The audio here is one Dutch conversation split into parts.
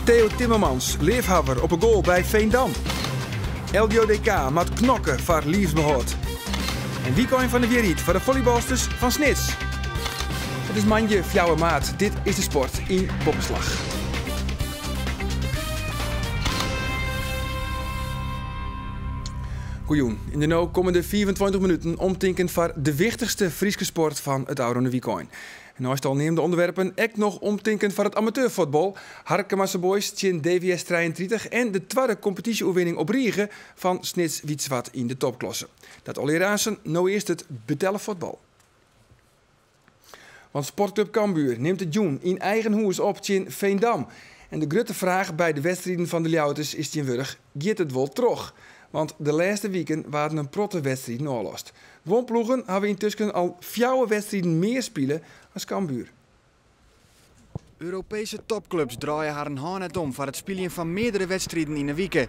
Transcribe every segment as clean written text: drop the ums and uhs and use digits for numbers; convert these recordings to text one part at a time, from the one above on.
Theo Timmermans, leefhouwer op een goal bij Veendam. LJDK maakt knokken voor liefsbehoud. En weekend van de Weerriet voor de volleybalsters van Snits. Het is manje, fjouwe maat. Dit is de sport in Bobbeslag. Goejoen, in de no komende 24 minuten omtinken voor de wichtigste Frieske sport van het oude weekend. En naast al neem de onderwerpen ook nog omtinken voor het amateurvoetbal. Harkemasse Boys tjen DVS 33 en de tweede competitieoverwinning op Riegen van Snits Wietswat in de topklasse. Dat al eerder nou eerst het betellen voetbal. Want Sportclub Cambuur neemt het Joen in eigen huis op tjen Veendam. En de grote vraag bij de wedstrijden van de Ljouters is tjenwurg, gaat het wel terug? Want de laatste weken waren een protte wedstrijden afgelast. Woonploegen hebben intussen al 4 wedstrijden meer spelen als Cambuur. Europese topclubs draaien haar een haan net om voor het spelen van meerdere wedstrijden in een week.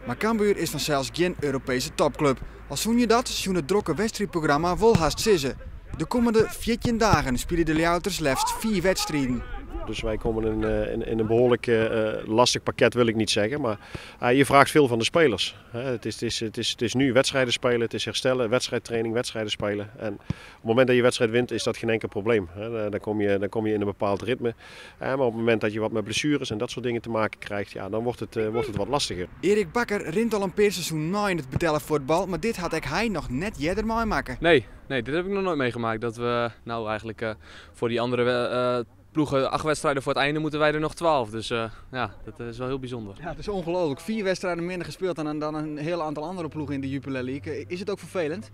Maar Cambuur is vanzelfs geen Europese topclub. Als zoen je dat, zo'n het drokke wedstrijdprogramma wel haast sissen. De komende 14 dagen spelen de Ljouters liefst 4 wedstrijden. Dus wij komen in een behoorlijk lastig pakket, wil ik niet zeggen. Maar je vraagt veel van de spelers. Het is nu wedstrijden spelen, het is herstellen, wedstrijdtraining, wedstrijden spelen. En op het moment dat je wedstrijd wint, is dat geen enkel probleem. Dan kom je in een bepaald ritme. Maar op het moment dat je wat met blessures en dat soort dingen te maken krijgt, ja, dan wordt het wat lastiger. Erik Bakker rint al een paar seizoen na in het betellen voetbal, maar dit had hij nog net eerder meemaken. Nee, dit heb ik nog nooit meegemaakt. Dat we voor die andere ploegen 8 wedstrijden voor het einde moeten wij er nog 12. Dus dat is wel heel bijzonder. Ja, het is ongelooflijk. 4 wedstrijden minder gespeeld dan een heel aantal andere ploegen in de Jupiler League. Is het ook vervelend?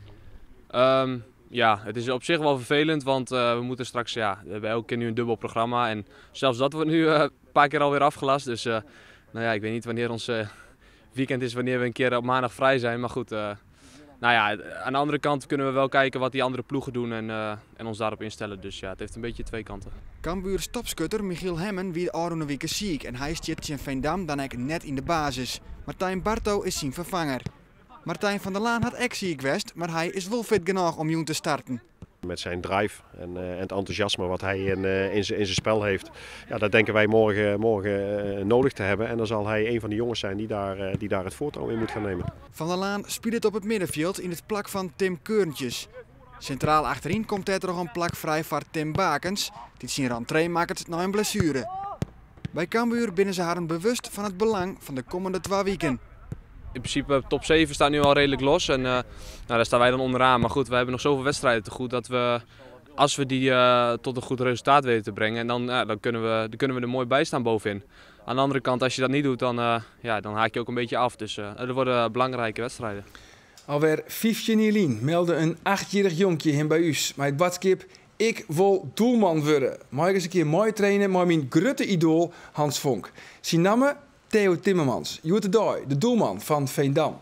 Ja, het is op zich wel vervelend, want we moeten straks, we hebben elke keer nu een dubbel programma. En zelfs dat wordt nu een paar keer alweer afgelast. Dus ik weet niet wanneer ons weekend is, wanneer we een keer op maandag vrij zijn. Maar goed, aan de andere kant kunnen we wel kijken wat die andere ploegen doen en ons daarop instellen. Dus ja, het heeft een beetje 2 kanten. Cambuurs topschutter Michiel Hemmen wie de oude weken ziek en hij zit in Veendam dan ook net in de basis. Martijn Barto is zijn vervanger. Martijn van der Laan had ook ziek geweest, maar hij is wel fit genoeg om jong te starten. Met zijn drive en het enthousiasme wat hij in zijn spel heeft, ja, dat denken wij morgen nodig te hebben. En dan zal hij een van de jongens zijn die daar het voortouw in moet gaan nemen. Van der Laan speelt het op het middenveld in het plak van Tim Keurntjes. Centraal achterin komt er nog een plak vrij voor Tim Bakens, die zijn rentree maakt na een blessure. Bij Cambuur binnen ze haar bewust van het belang van de komende 2 weken. In principe top 7 staat nu al redelijk los en daar staan wij dan onderaan. Maar goed, we hebben nog zoveel wedstrijden te goed dat we, als we die tot een goed resultaat weten te brengen, dan kunnen we er mooi bij staan bovenin. Aan de andere kant, als je dat niet doet, dan haak je ook een beetje af. Dus er worden belangrijke wedstrijden. Alweer 15 jaar meldde een 8-jarig jonkje hem bij us. Maar het badskip, ik wil doelman worden. Mag ik eens een keer mooi trainen met mijn grote idool Hans Vonk. Zijn naam Theo Timmermans, de doelman van Veendam.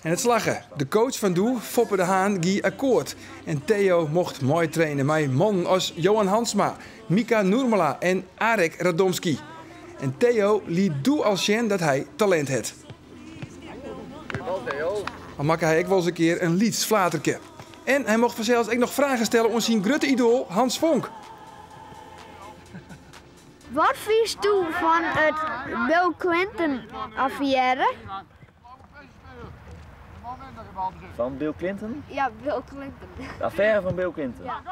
En het slaggen. De coach van Doel, Foppe de Haan, gie akkoord. En Theo mocht mooi trainen met mannen als Johan Hansma, Mika Noermela en Arek Radomski. En Theo liet Doel als zien dat hij talent had. Dan maakte hij ook wel eens een keer een lieds-flaterke. En hij mocht vanzelfs ook nog vragen stellen aan zijn grote idool Hans Vonk. Wat vies toe van het Bill Clinton-affaire? Van Bill Clinton? Ja, Bill Clinton. De affaire van Bill Clinton? Ja.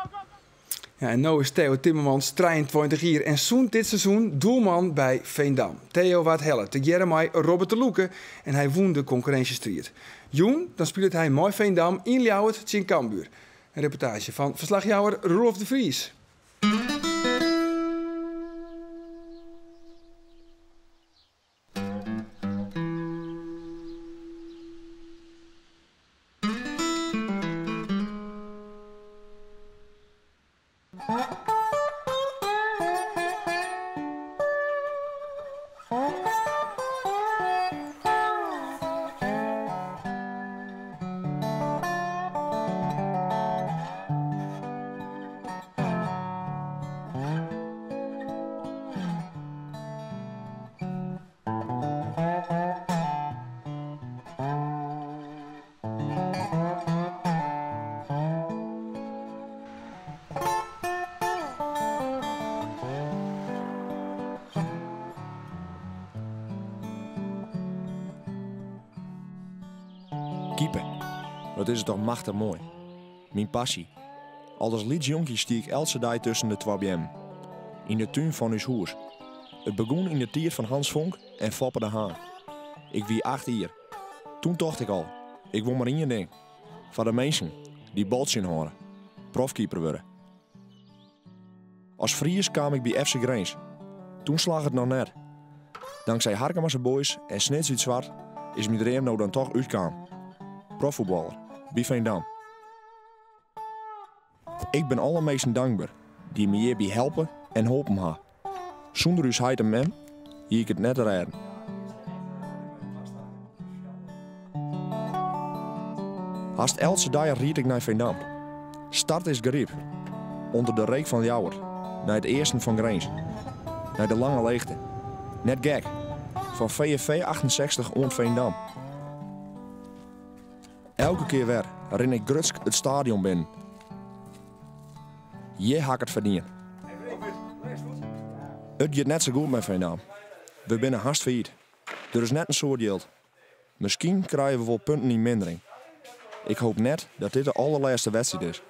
Ja, en nu is Theo Timmermans 23 jaar en zoen dit seizoen doelman bij Veendam. Theo waard hellen te Jeremy Robert de Loeke en hij woon de concurrentiestrijd. Joen, dan speelt hij mooi Veendam in Ljouwert tegen Cambuur. Een reportage van verslagjouwer Rolf de Vries. Keeper. Wat is het toch machtig mooi. Mijn passie. Al als liedjonkie stiek ik elke dag tussen de twee BM. In de tuin van ons huis. Het begon in de tiert van Hans Vonk en Foppe de Haan. Ik wie 8 jaar. Toen dacht ik al, ik wil maar één ding. Van de mensen die baltjes horen. Profkeeper worden. Als Fries kwam ik bij FC Grains. Toen slag het nog net. Dankzij Harkema's boys en Snits uit Zwart is mijn droom nou dan toch uitgekomen. Profvoetballer, bij Veendam. Ik ben alle mensen dankbaar die me hierbij helpen en helpen ha. Zonder uw heid en mem, hier ik het net redden. Haast elke dag riet ik naar Veendam. Start is geriep. Onder de reek van Jouwer. Naar het eerste van Grains. Naar de lange leegte. Net gek. Van VFV 68 om Veendam. Elke keer weer ren ik grutsk het stadion binnen. Je hak het verdienen. Het gaat net zo goed met Veendam. We binnen haast failliet. Er is net een soort geld. Misschien krijgen we wel punten in mindering. Ik hoop net dat dit de allerlaatste wedstrijd is.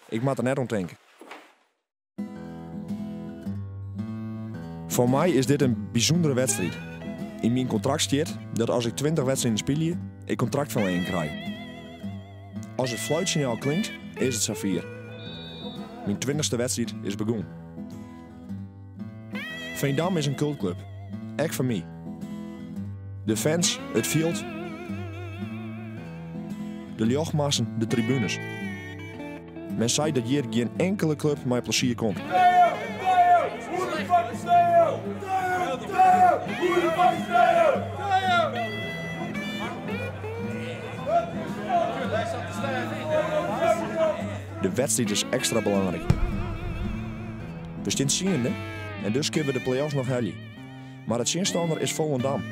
Ik moet er net om denken. Voor mij is dit een bijzondere wedstrijd. In mijn contract staat dat als ik 20 wedstrijden speel, ik contractverlenging krijg. Als het fluitsignaal klinkt, is het Safir. Mijn 20e wedstrijd is begonnen. Veendam is een cultclub. Echt voor mij. De fans, het veld, de jochmassen, de tribunes. Men zei dat hier geen enkele club met plezier komt. De wedstrijd is extra belangrijk. We staan ziende en dus kunnen we de play-offs nog halen. Maar het zinstander is Volendam.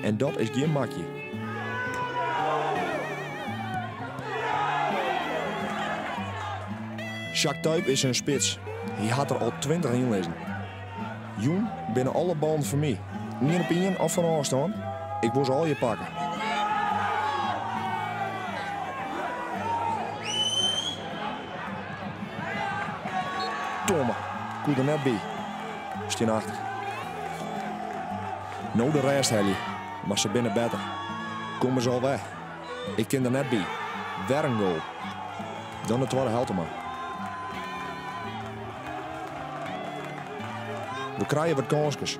En dat is geen makje. Jacques Tuyp is een spits. Hij had er al 20 in lezen. Joen binnen alle ballen voor mij. Niet op één of van afstand. Ik wil ze al je pakken. Tomme, koel er net bij. Steen achter. Nou de rest Helly, maar ze binnen beter. Komen ze al weg. Ik ken er net bij. Weer een goal. Dan de tweede Heltema. We krijgen wat kansjes.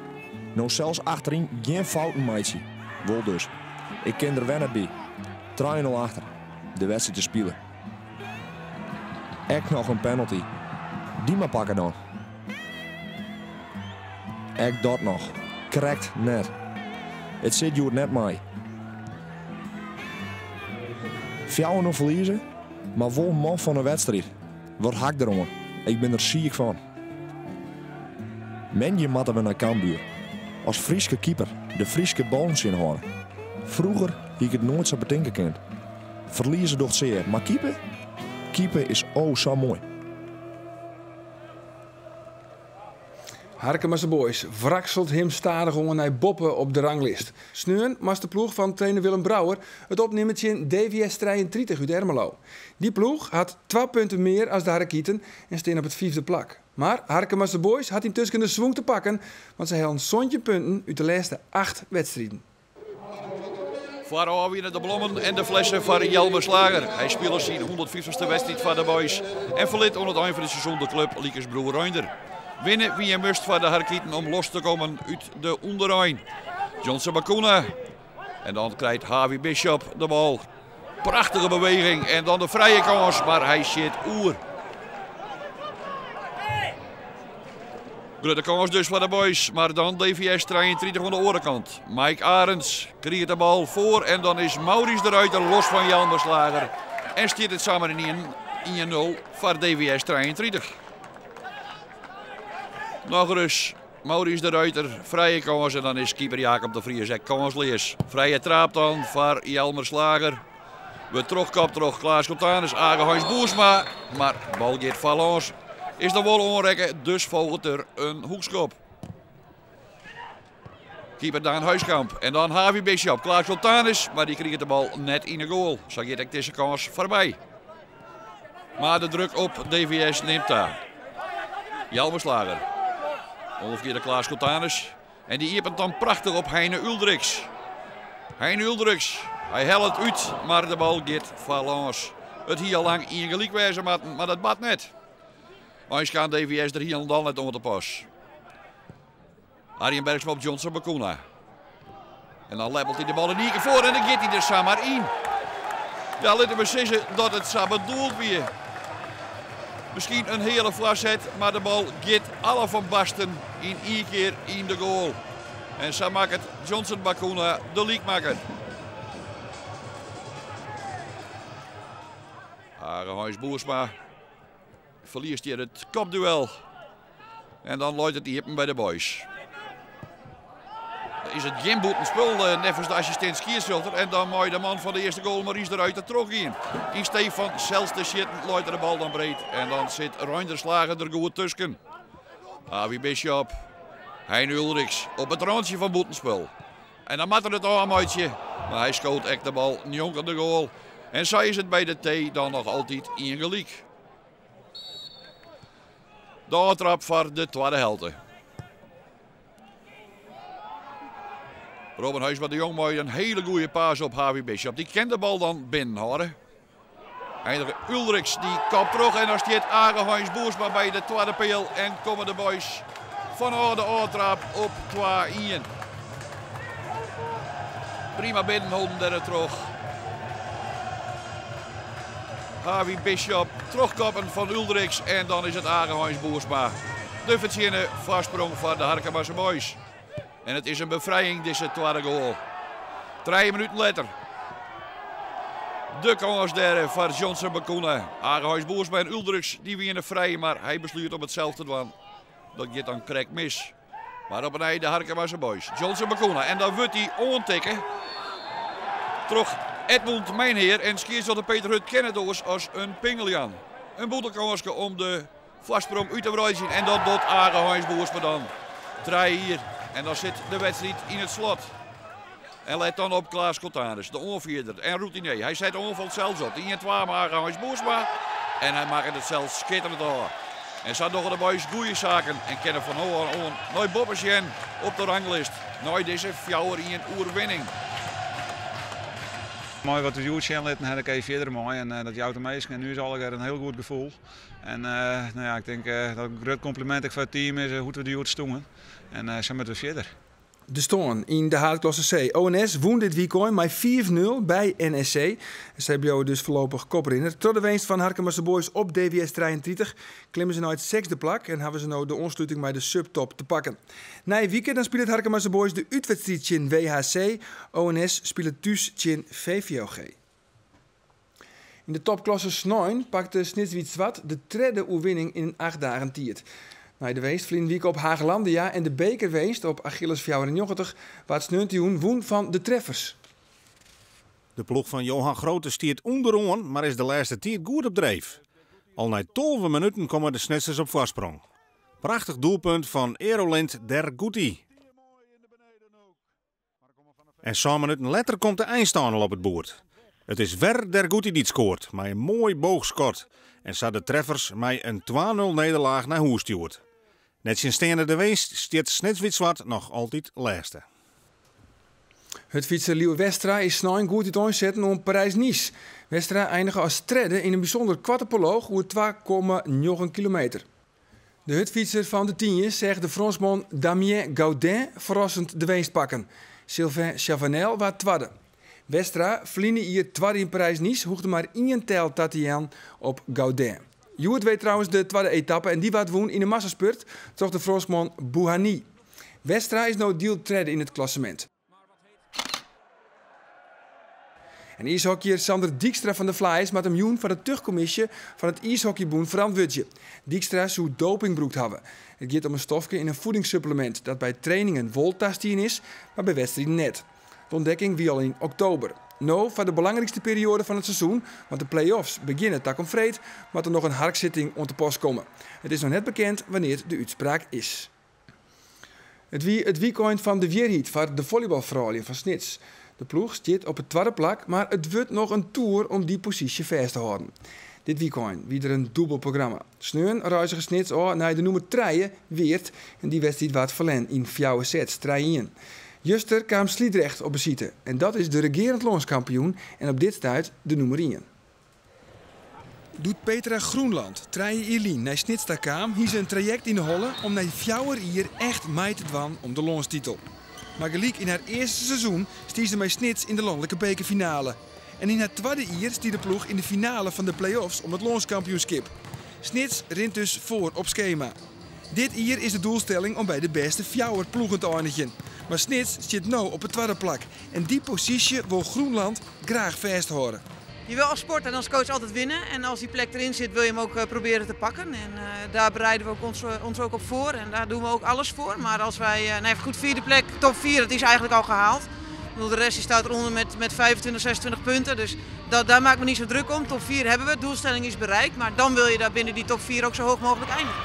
Nou zelfs achterin geen fouten meidje. Wel dus. Ik ken er weer net bij. 3-0 achter. De wedstrijd te spelen. Echt nog een penalty. Die maar pakken dan. Echt dat nog. Correct net. Het zit je net mee. 4-0 verliezen, maar vol man van een wedstrijd. Wat hak erom. Ik ben er ziek van. Menje matten we naar Cambuur. Als Frieske keeper de Frieske balans inhouden. Vroeger had ik het nooit zo bedenken kend. Verliezen doch zeer, maar keeper is oh zo mooi. Harkema's boys wrakselt hem stadig om naar boppen op de ranglist. Sneun was de ploeg van trainer Willem Brouwer het opnimmertje in DVS 33 uit Ermelo. Die ploeg had 2 punten meer als de Harkieten en steen op het 5e plak. Maar Harkema's boys had intussen de zwang te pakken, want ze hadden zontje punten uit de laatste 8 wedstrijden. Voor weer de blommen en de flessen voor Jelmer Slager. Hij speelde zijn 150ste wedstrijd van de boys en verliet aan het eind van het seizoen de club Liekersbroer Reinder. Winnen wie je must van de Harkieten om los te komen uit de onderrijn. Johnson Bakuna. En dan krijgt Harvey Bishop de bal. Prachtige beweging en dan de vrije kans, maar hij zit oer. Grote kans dus voor de boys, maar dan DVS 33 aan de overkant. Mike Arends krijgt de bal voor en dan is Maurice de Ruiter los van Jelmer Slager. En staat het samen in 1-0 voor DVS 33. Nog eens Maurice de Ruiter, vrije kans en dan is keeper Jacob de Vries kanslees. Vrije trap dan voor Jelmer Slager. We terug Klaas Cotanus, Hans Boersma, maar bal gaat valans. Is dan wel onrekken, dus volgt er een hoekschop. Keeper Daan Huiskamp. En dan Havi Bishop. Klaas Sultanis, maar die kreeg de bal net in de goal. Zo gaat ik deze kans voorbij. Maar de druk op DVS neemt daar. Jelmerslager. Omgekeerde Klaas Sultanis. En die iepent dan prachtig op Heine Uldriks. Heine Uldriks. Hij helpt uit, maar de bal gaat valans. Het hier al lang ingelijk wezen, maar dat bad net. Eens kan DVS er hier en dan net onder de pas. Arjen Bergsma op Johnson Bakuna. En dan leppelt hij de bal in één keer voor en dan gaat hij er zomaar in. Ja, laten we zeggen dat het zo bedoeld weer. Misschien een hele voorzet, maar de bal gaat alle van Basten in één keer in de goal. En zo maakt het Johnson Bakuna de league-maker. Arenhuis Boersma verliest hier het kopduel. En dan loopt het hier bij de boys. Dan is het geen boetenspul, nevens de assistent Skiersulter. En dan mooi de man van de eerste goal Maurice eruit de trog in. In steef van zelfs de shit loopt de bal dan breed. En dan zit Reinder Slager er goed tussen. Avi Bishop, Heine Ulriks op het randje van boetenspul. En dan maakt er het armuitje. Maar hij schoot echt de bal niet onder de goal. En zo is het bij de T dan nog altijd ingelijk. De aantrap voor de tweede helft. Robin Huisma de Jong mooi een hele goede paas op Havi Bishop. Die kent de bal dan binnenhouden. Eindelijk Ulriks die kapt terug en dan staat Arenhuis Boersma bij de tweede peel. En komen de boys van de aantrap op 2-1. Prima binnenhouden daar terug. Havi Bishop, terugkoppen van Uldriks en dan is het Arenhuis Boersma. De verzinnen voorsprong van de Harkemasse boys. En het is een bevrijding, deze tweede goal. 3 minuten later. De kans daar voor Johnson Bakuna. Arenhuis Boersma en Uldriks die winnen vrij, maar hij besluit om hetzelfde te doen. Dat gaat dan correct mis. Maar op een einde de Harkemasse boys. Johnson Bakuna en dan wordt hij ontikken. Terug Edmund Mijnheer en Skiersulter Peter Hut kennen dus als een Pingelian. Een boetelkansje om de voorsprong uit te breiden. En dat doet Arenhuis Boersma dan. 3 hier. En dan zit de wedstrijd in het slot. En let dan op Klaas Kotanis, de onvierder en routinier. Hij zet de onval zelfs op. 1-2 maar Arenhuis Boersma. En hij maakt het zelfs schitterend door. En zo doen de boys goede zaken. En kennen van hoor aan nooit Bobbersjen op de ranglist. Nooit deze fjouwer in een oerwinning. Mooi wat de Joertje laten had ik even verder mooi en dat jouwt de meesten en nu is al een heel goed gevoel. En nou ja, ik denk dat een groot compliment voor het team is hoe we de Joert stonden. En zo met we verder. De Stoorn in de Haatklasse C. ONS woont dit weekend met 4-0 bij NSC. Ze hebben dus voorlopig koprinner. Tot de winst van Harkemasse Boys op DWS 33 klimmen ze naar het 6e plak en hebben ze nou de ontsluiting bij de subtop te pakken. Na een weekend dan speelt Harkemasse Boys de uitwedstrijd in WHC. ONS speelt thuis in VVOG. In de topklasse Snoin pakte Snitswiet Zwart de derde oerwinning in 8 dagen tijd. Nou, de weest vliegen week op Hagelandia en de bekerweest op Achilles 94, waar het sneuntion woen van de treffers. De ploeg van Johan Grote stiert onderaan, maar is de laatste tijd goed op dreef. Al na 12 minuten komen de snitsers op voorsprong. Prachtig doelpunt van Erolind der Guti. En 7 minuten later komt de eindstand al op het boord. Het is Ver der Guti die het scoort, met een mooi boogschot. En zat de treffers met een 2-0 nederlaag naar huis stuurt. Net zijn steende de weest stiert Snitswiet Zwart nog altijd laatste. Het fietser Liel Westra is snel goed het aanzetten om Parijs-Nice. Westra eindigde als derde in een bijzonder kwarte proloog over 2,9 kilometer. De hutfietser van de tienjes zegt de Fransman Damien Gaudin verrassend de winst pakken. Sylvain Chavanel was tweede. Westra vliende hier tweede in Parijs-Nice, hoegde maar 1 tel Tatiaan op Gaudin. Joert weet trouwens de tweede etappe en die wat woon in de massaspurt, toch de Fransman Bouhanni. Westra is nou deel trede in het klassement. En ijshockeyer Sander Dijkstra van de Flyers met een miljoen van de tuchtcommissie van het ijshockeyboen verantwoordje. Dijkstra zou dopingbroekt hebben. Het gaat om een stofje in een voedingssupplement dat bij trainingen wel tastien is, maar bij wedstrijden net. De ontdekking wie al in oktober. Nou, voor de belangrijkste periode van het seizoen, want de play-offs beginnen tak om vreed, moet er nog een harkzitting om te pas komen. Het is nog net bekend wanneer de uitspraak is. Het wie het weekend van de weerhiet voor de volleybalvrouwen van Snits. De ploeg zit op het tweede plak, maar het wordt nog een tour om die positie vast te houden. Dit weekend wie er een dubbel programma. Sneun reizigen Snits naar de nummer 3 Weert en die wedstrijd werd verlend in 4 sets, 3-1. Juster kwam Sliedrecht op bezitten en dat is de regerend landskampioen en op dit stuit de nummer 1. Doet Petra Groenland, 3 jaar naar Snitsta kwam, hier ze een traject in de holle om naar 4 jaar echt mee te dwan om de landstitel. Maar gelijk in haar eerste seizoen stiet ze met Snits in de landelijke bekerfinale. En in haar tweede jaar stiet de ploeg in de finale van de play-offs om het landskampioenschap. Snits rint dus voor op schema. Dit jaar is de doelstelling om bij de beste 4 ploegen te eindigen. Maar Snits zit nu op het tweede plak. En die positie wil Groenland graag vasthouden. Je wil als sporter en als coach altijd winnen. En als die plek erin zit wil je hem ook proberen te pakken. En daar bereiden we ook ons ook op voor. En daar doen we ook alles voor. Maar als wij, goed 4e plek, top 4, dat is eigenlijk al gehaald. De rest die staat eronder met 25, 26 punten. Dus daar maak ik me niet zo druk om. Top 4 hebben we, de doelstelling is bereikt. Maar dan wil je daar binnen die top 4 ook zo hoog mogelijk eindigen.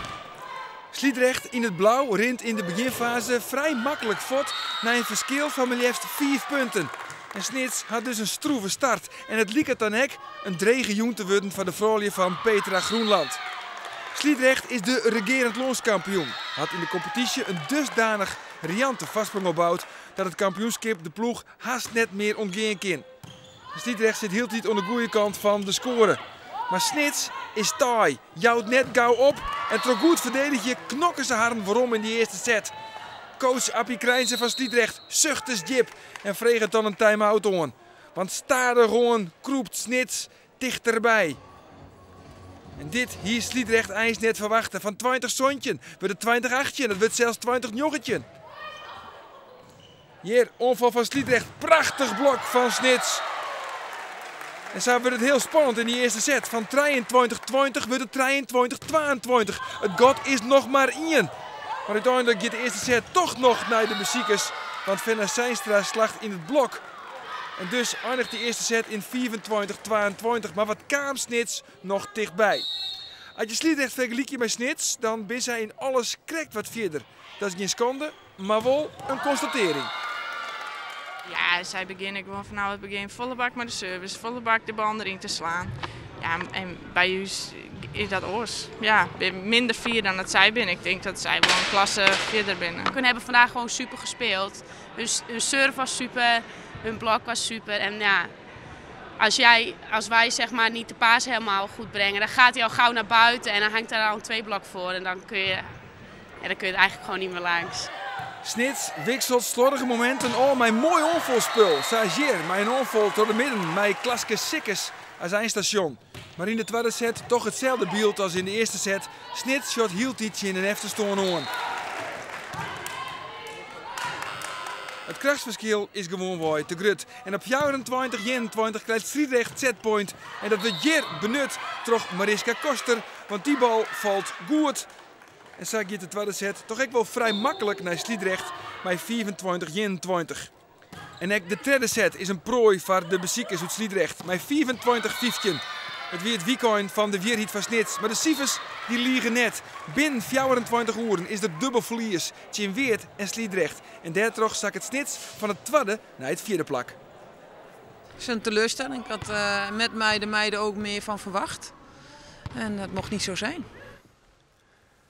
Sliedrecht in het blauw rint in de beginfase vrij makkelijk voort naar een verschil van maar liefst 5 punten. En Snits had dus een stroeve start en het liep het dan ook een drege jong te worden van de vrouwen van Petra Groenland. Sliedrecht is de regerend landskampioen. Had in de competitie een dusdanig riante vastsprong opgebouwd dat het kampioenschap de ploeg haast net meer ontgaan kan. Sliedrecht zit heel tijd aan de goede kant van de score. Maar Snits is taai, jouwt net gauw op en trok goed verdedigje knokken ze harm waarom in die eerste set. Coach Appie Krijnse van Sliedrecht zucht dus jip en vreeg het dan een time-out aan. Want staarde gewoon kroept Snits dichterbij. En dit hier Sliedrecht eens net verwachten. Van 20 zontje wordt het 20-8, dat wordt zelfs 20-9. Hier, onval van Sliedrecht, prachtig blok van Snits. En zo wordt het heel spannend in die eerste set. Van 23-20 wordt het 23-22. Het god is nog maar 1. Maar uiteindelijk gaat de eerste set toch nog naar de beziekers. Want Venna Seinstra slaagt in het blok. En dus eindigt de eerste set in 24-22. Maar wat kwam Snits nog dichtbij. Als je Sliedrecht vergelijkt met Snits, dan ben zij in alles correct wat verder. Dat is geen schande, maar wel een constatering. Ja, zij beginnen gewoon vanaf het begin volle bak met de service, volle bak de bal erin te slaan. Ja, en bij u is dat oors. Ja, minder 4 dan dat zij binnen. Ik denk dat zij wel een klasse verder binnen. Hun hebben vandaag gewoon super gespeeld. Hun serve was super, hun blok was super. En ja, als wij zeg maar niet de paas helemaal goed brengen, dan gaat hij al gauw naar buiten en dan hangt daar al een 2 blok voor. En dan kun je het eigenlijk gewoon niet meer langs. Snits wisselt slordige momenten al mijn mooi onvolspul. Sagier, mijn onvol tot de midden, mijn klaske sikkes als eindstation. Maar in de tweede set toch hetzelfde beeld als in de eerste set. Snits shot hield iets in een efterstoon aan. Het krachtsverschil is gewoon mooi te grut. En op 24-21 krijgt Sliedrecht setpoint. En dat wordt hier benut door Mariska Koster, want die bal valt goed. En zo gaat de tweede set toch ook wel vrij makkelijk naar Sliedrecht bij 24-21. En ook de derde set is een prooi voor de beziekers uit Sliedrecht met 24-15. Het weer het weekend van de weerhiet van Snits. Maar de cijfers die liegen net. Binnen 24 uur is er dubbel verlies tussen Weert en Sliedrecht. En daardoor zak het Snits van het tweede naar het 4e plak. Het is een teleurstelling. Ik had met mij de meiden ook meer van verwacht. En dat mocht niet zo zijn.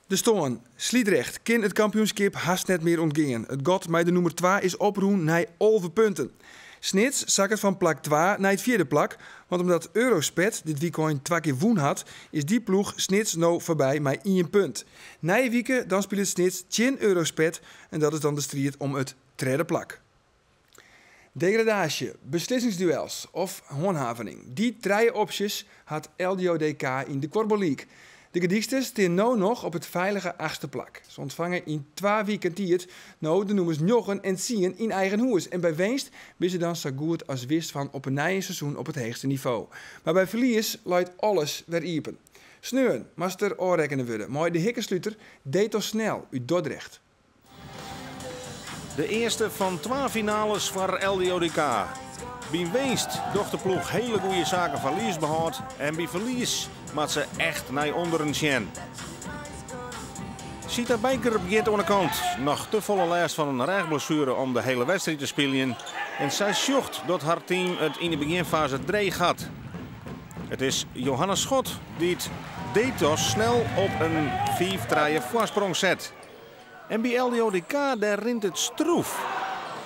De stoon, Sliedrecht, kan het kampioenschap haast net meer ontgaan. Het god met de nummer 2 is oproen naar 11 punten. Snits zak het van plak 2 naar het 4e plak. Want omdat Eurospet dit weekend 2 keer woen had, is die ploeg Snits nou voorbij met 1 punt. Na je weken dan speelt Snits 10 Eurospet en dat is dan de strijd om het 3e plak. Degradatie, beslissingsduels of handhaving. Die 3 opties had LDODK in de Korfbal League. De gedichters staan nu nog op het veilige 8e plak. Ze ontvangen in 2 weken tijd nou de nummers 9 en 10 in eigen huis. En bij winst ben ze dan zo goed als wist van op een nieuw seizoen op het hoogste niveau. Maar bij verlies luidt alles weer iepen. Sneun, master oorrekenen worden. Maar de hikkensluiter deed toch snel uit Dordrecht. De eerste van 2 finales voor LDODK. Bij winst doch de ploeg hele goede zaken verlies behoudt en bij verlies maakt ze echt naar onder een sjen. Sita Bijker begint aan de kant. Nog te volle last van een rugblessure om de hele wedstrijd te spelen. En zij zocht dat haar team het in de beginfase dreig had. Het is Johannes Schot die het Detos snel op een 5-3 voorsprong zet. En bij LDODK daar rint het stroef.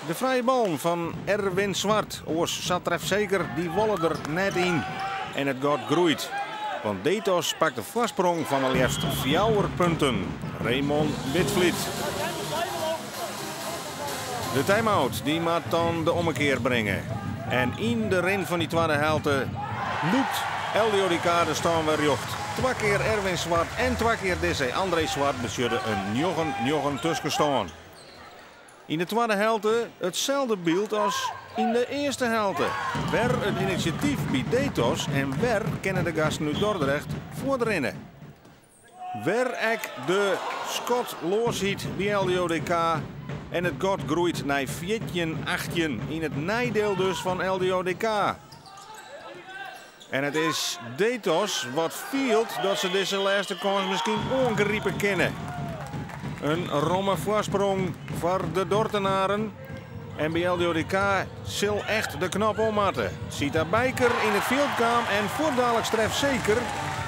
De vrije bal van Erwin Zwart. Oors zat treft zeker, die wollen er net in. En het gaat groeit. Want Detos pakt de voorsprong van al eerst 4 punten. Raymond Witvliet. De time-out die moet dan de ommekeer brengen. En in de rin van die tweede helft loopt LDODK de staan weer jocht. 2 keer Erwin Zwart en 2 keer deze André Zwart bestuurde een Njochen tussengestaan. In de tweede helft hetzelfde beeld als in de eerste helft. Waar het initiatief bij Detos en waar kennen de gasten nu Dordrecht voor de rennen. Waar ik de Scott loosziet bij LDODK en het god groeit naar 14-18 in het najdeel dus van LDODK. En het is Detos wat vielt dat ze deze laatste kans misschien ongeriepen kennen. Een romme voorsprong voor de Dortenaren. En bij LDODK zal echt de knop ommatten. Sita Bijker in het veld kwam en voordadelijk treft zeker.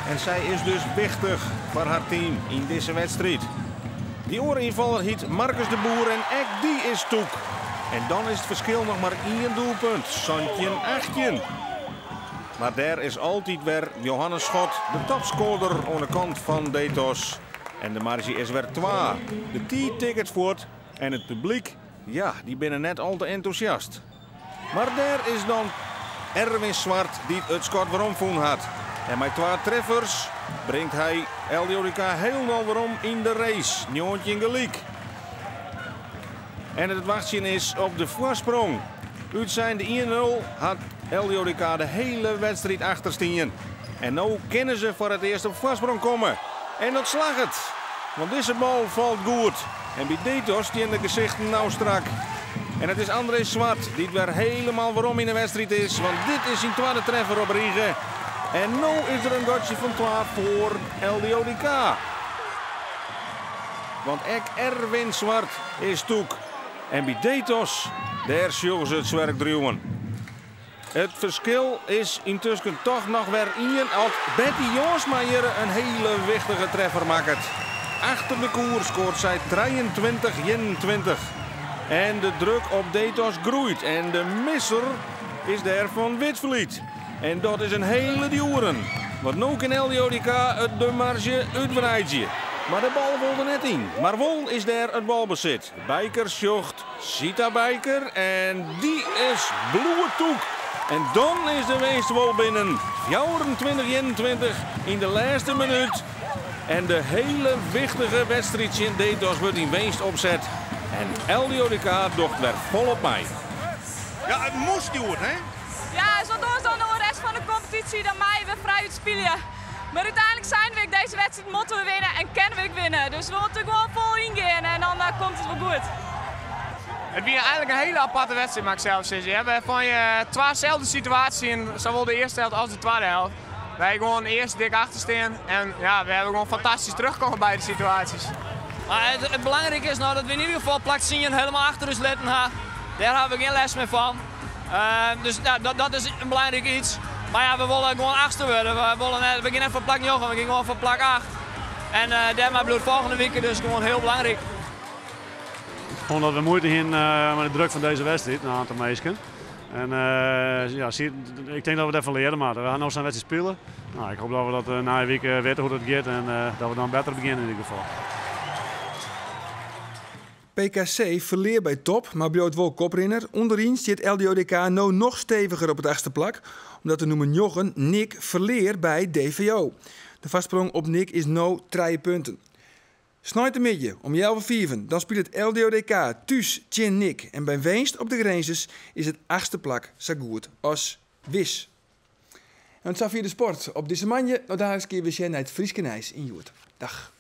En zij is dus wichtig voor haar team in deze wedstrijd. Die oorinvaller hiet Marcus de Boer en ek die is toek. En dan is het verschil nog maar 1 doelpunt. Santje 18. Maar daar is altijd weer Johannes Schot, de topscorer aan de kant van Detos. En de marge is weer 2. De T-tickets voort en het publiek, ja, die binnen net al te enthousiast. Maar daar is dan Erwin Zwart die het schot waarom voen had. En met 2 treffers brengt hij LDODK helemaal waarom in de race. Njontje gelijk. En het wachtje is op de voorsprong. Uit zijn de 1-0 had LDODK de hele wedstrijd achterstaan. En nu kunnen ze voor het eerst op voorsprong komen. En dat slag het. Want deze bal valt goed. En bij Detos die in de gezichten nou strak. En het is André Zwart die het weer helemaal waarom in de wedstrijd is. Want dit is zijn tweede treffer op Riegen. En nu is er een gotje van 12 voor LDODK. Want Erwin Zwart is toek. En bij Detos, daar zullen ze het zwerk druwen. Het verschil is intussen toch nog weer 1 als Betty Jonsma hier een hele wichtige treffer maakt. Achter de koers scoort zij 23-21. En de druk op Detos groeit. En de misser is daar van Witvliet. En dat is een hele dioren. Want nu kan LDODK het de marge uitbreiden. Maar de bal wil er net in. Maar wel is daar het balbezit. Bijker zocht Sita Bijker. En die is bloedtoek. En dan is de winst wel binnen. 24-21 in de laatste minuut. En de hele wichtige wedstrijd in Detos wordt in winst opzet. En LDODK docht weer volop mee. Ja, het moest doen, hè? Ja, zo doen dan de rest van de competitie dan mij weer vrij uit spelen. Maar uiteindelijk zijn we deze wedstrijd moeten we winnen en kunnen we winnen. Dus we moeten gewoon vol ingaan en dan komt het wel goed. Het was eigenlijk een hele aparte wedstrijd, mag ik zelf zeggen. We hebben van je 2 situaties in zowel de eerste helft als de tweede helft. Wij gewoon eerst dik achter staan en ja, we hebben gewoon fantastisch teruggekomen bij de situaties. Maar het belangrijke is nou dat we in ieder geval plak zien helemaal achter ons laten gaan. Daar hebben we geen les meer van. Dus ja, dat is een belangrijk iets. Maar ja, we willen gewoon achter worden. We gaan even van plak 9, we gaan gewoon van plak 8. En daarmee blijft volgende week dus gewoon heel belangrijk. Gewoon dat we moeite hebben met de druk van deze wedstrijd, een aantal meisjes. En ja, ik denk dat we het even leren, maar we gaan nu zijn wedstrijd spelen. Nou, ik hoop dat we dat na een week weten hoe dat gaat en dat we dan beter beginnen in ieder geval. PKC verleert bij top, maar bloot wel koprinner. Onderin zit LDODK nou nog steviger op het achtste plak, omdat de noemer Njochen Nick verleert bij DVO. De vastsprong op Nick is nu 3 punten. Snijdt de midden om 11:05, dan speelt het LDODK thuis tegen Nick. En bij winst op de grenzes is het achtste plak zo goed als wis. En het is via de sport op deze manje. Nou, daar eens een keer weer naar het Frieskenijs in Joert. Dag.